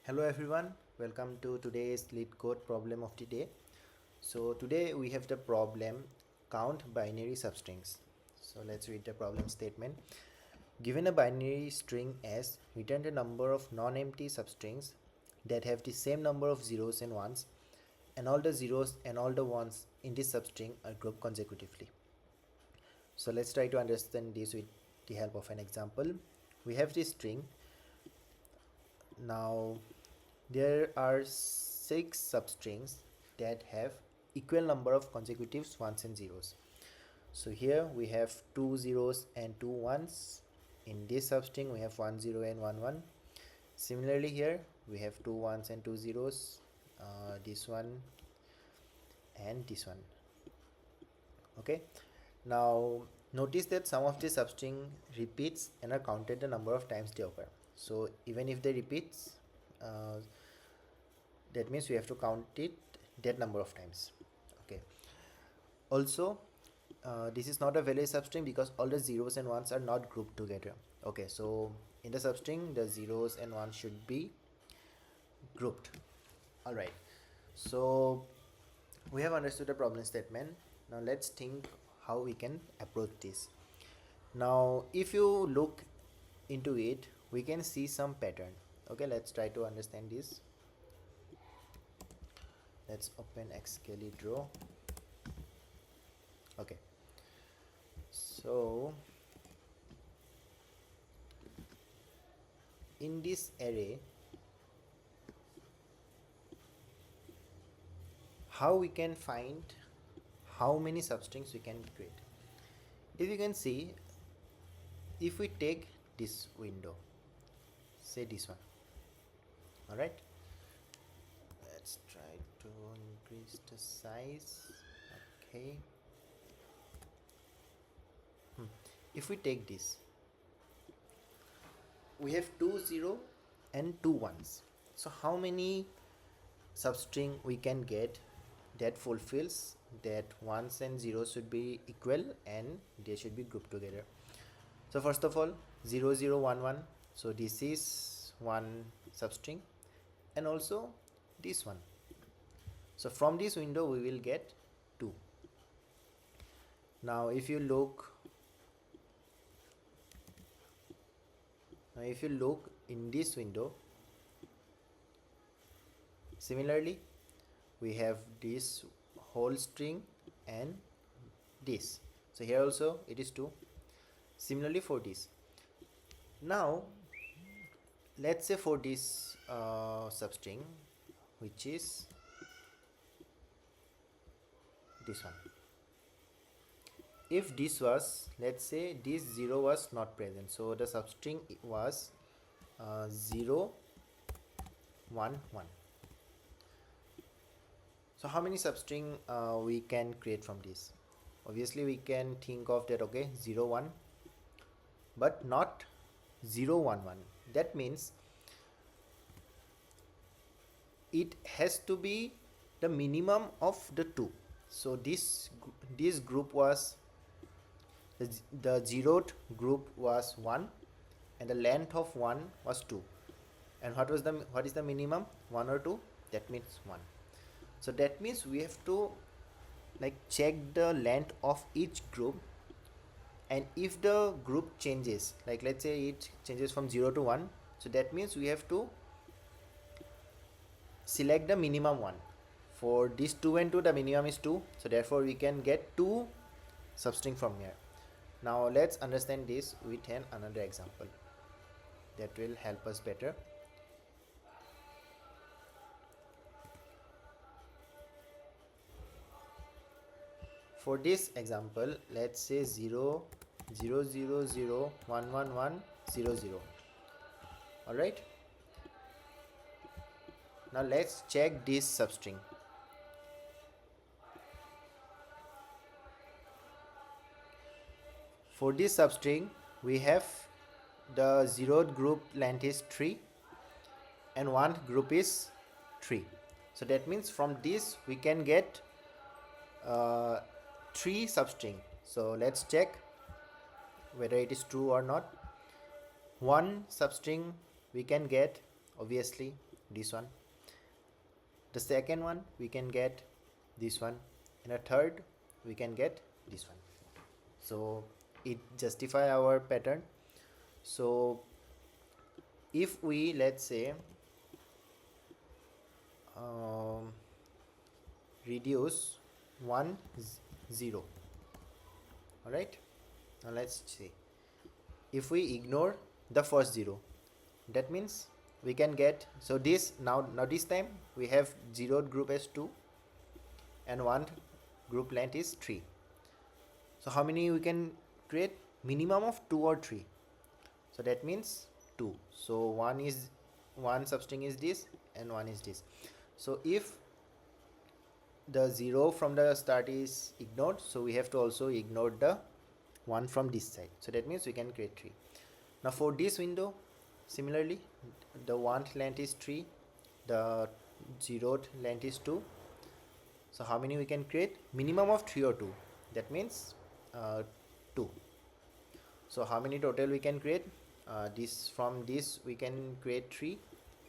Hello everyone, welcome to today's LeetCode problem of the day. So today we have the problem count binary substrings. So let's read the problem statement. Given a binary string S, return the number of non-empty substrings that have the same number of zeros and ones, and all the zeros and all the ones in this substring are grouped consecutively. So let's try to understand this with the help of an example. We have this string. Now there are 6 substrings that have equal number of consecutive ones and zeros. So here we have 2 zeros and 2 ones. In this substring we have 1 0 and 1 1. Similarly here we have 2 ones and 2 zeros, this one and this one. Okay, now notice that some of the substring repeats and are counted the number of times they occur. So even if they repeats, that means we have to count it that number of times. Okay, also this is not a valid substring because all the zeros and ones are not grouped together. Okay, so in the substring the zeros and ones should be grouped. All right, so we have understood the problem statement. Now let's think how we can approach this. Now if you look into it, we can see some pattern. Okay, let's try to understand this. Let's open Draw. Okay, so in this array, how we can find how many substrings we can create? If you can see, if we take this window, say this one, all right, let's try to increase the size. Okay, if we take this, we have 2 0 and 2 ones. So how many substring we can get that fulfills that ones and zeros should be equal and they should be grouped together? So first of all, 0 0 1 1, so this is one substring, and also this one. So from this window we will get 2. Now if you look in this window, similarly we have this whole string and this. So here also it is 2. Similarly for this. Now let's say for this substring, which is this one, if this was, let's say this 0 was not present, so the substring was 0 1 1. So how many substring we can create from this? Obviously we can think of that, okay, 0 1, but not 0 1 1. That means it has to be the minimum of the 2. So this group was the zeroth group was 1 and the length of 1 was 2, and what is the minimum, 1 or 2? That means 1. So that means we have to like check the length of each group, and if the group changes, like let's say it changes from 0 to 1, so that means we have to select the minimum one. For this 2 and 2, the minimum is 2, so therefore we can get 2 substring from here. Now let's understand this with another example that will help us better. For this example, let's say 0 0 0 0 1 1 1 0 0. All right, now let's check this substring. For this substring we have the 0th group length is 3 and 1 group is 3. So that means from this we can get 3 substring. So let's check whether it is true or not. One substring we can get, obviously this one. The second one we can get this one, and a third we can get this one. So it justify our pattern. So if we, let's say, reduce 1 0, all right, now let's see. If we ignore the first 0, that means we can get, so this now this time we have zeroed group as 2 and one group length is 3. So how many we can create? Minimum of 2 or 3. So that means 2. So one substring is this and one is this. So if the 0 from the start is ignored, so we have to also ignore the 1 from this side. So that means we can create 3. Now for this window, similarly, the one length is 3, the zeroed length is 2. So how many we can create? Minimum of 3 or 2. That means 2. So how many total we can create? This from this we can create 3,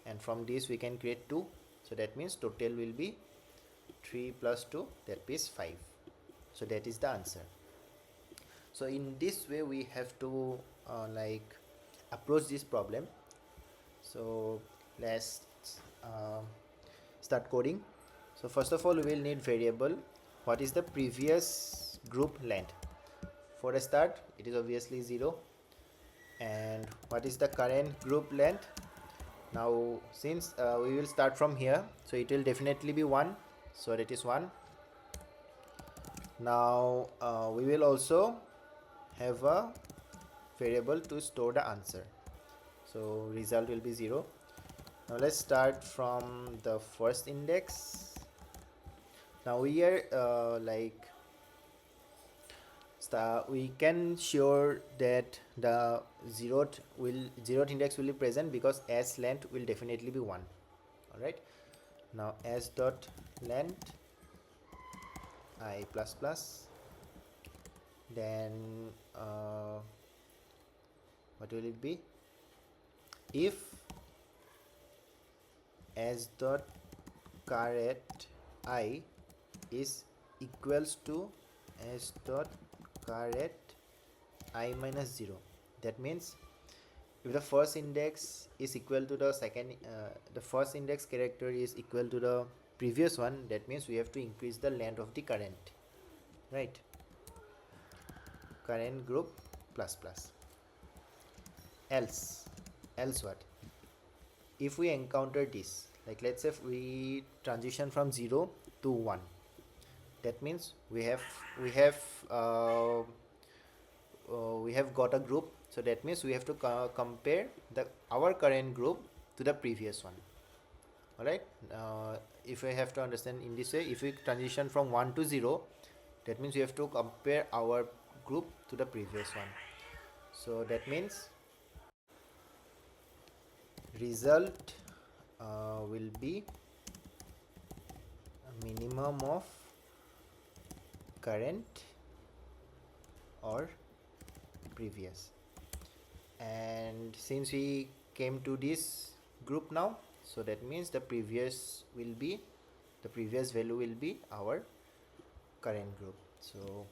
and from this we can create 2. So that means total will be 3 plus 2, that is 5. So that is the answer. So in this way we have to like approach this problem. So let's start coding. So first of all we will need variable. What is the previous group length? For a start it is obviously 0. And what is the current group length? Now since we will start from here, so it will definitely be 1. So that is 1. Now we will also have a variable to store the answer. So result will be 0. Now let's start from the first index. Now we are we can sure that the zeroth index will be present because s length will definitely be 1. All right. Now s dot length I plus plus, then what will it be? If s dot caret I is equals to s dot caret I minus 0, that means if the first index is equal to the second, the first index character is equal to the previous one, that means we have to increase the length of the current, right? Current group plus plus. Else what? If we encounter this, like let's say if we transition from 0 to 1, that means we have got a group. So that means we have to compare our current group to the previous one. All right. If we have to understand in this way, if we transition from 1 to 0, that means we have to compare our group to the previous one. So that means result will be a minimum of current or previous. And since we came to this group now, so that means the previous value will be our current group. So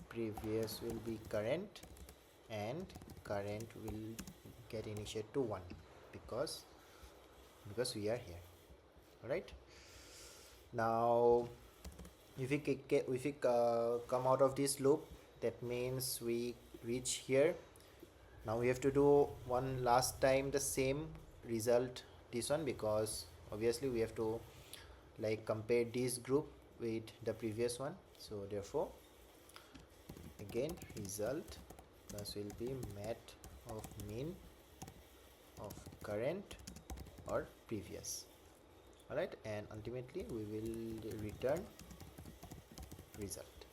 previous will be current, and current will get initiated to 1 because we are here. All right. Now if we come out of this loop, that means we reach here. Now we have to do one last time the same result, this one, because obviously we have to like compare this group with the previous one. So therefore again result plus will be mat of mean of current or previous. All right, and ultimately we will return result.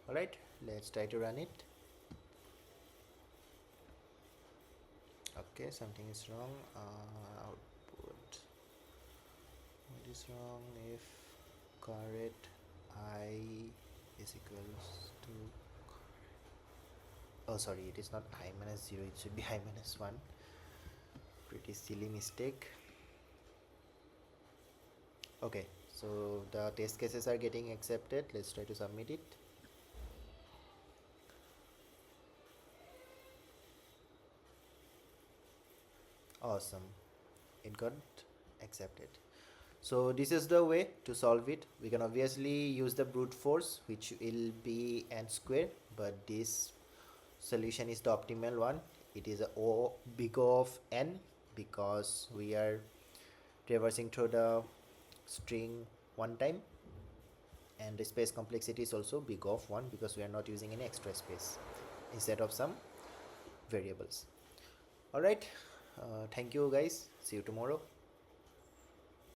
All right, let's try to run it. Okay, something is wrong. Output, what is wrong? If caret I is equals to, oh sorry, it is not I minus 0, it should be I minus 1. Pretty silly mistake. Okay, so the test cases are getting accepted. Let's try to submit it. Awesome, it got accepted. So this is the way to solve it. We can obviously use the brute force, which will be n square, but this solution is the optimal one. It is a O big O of n because we are traversing through the string one time, and the space complexity is also big of 1 because we are not using any extra space instead of some variables. All right, thank you guys, see you tomorrow.